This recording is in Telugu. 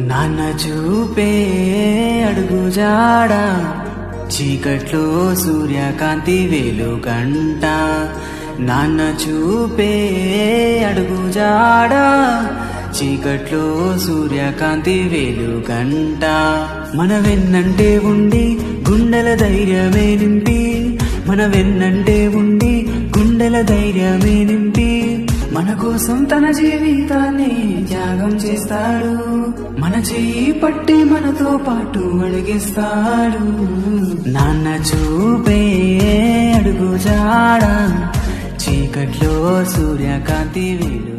నాన్న చూపే అడుగు జాడ చీకట్లో సూర్యకాంతి వెలుగంట. నాన్న చూపే అడుగు జాడ చీకట్లో సూర్యకాంతి వెలుగంట. మన వెన్నంటే ఉండి గుండెల ధైర్యమే నింపి, మన వెన్నంటే ఉండి గుండెల ధైర్యమే నింపి, మన కోసం తన జీవితాన్ని త్యాగం చేస్తాడు. మన చెయ్యి పట్టి మనతో పాటు అడిగిస్తాడు. నాన్న చూపే అడుగు జాడ చీకట్లో సూర్యకాంతి వెలుగు.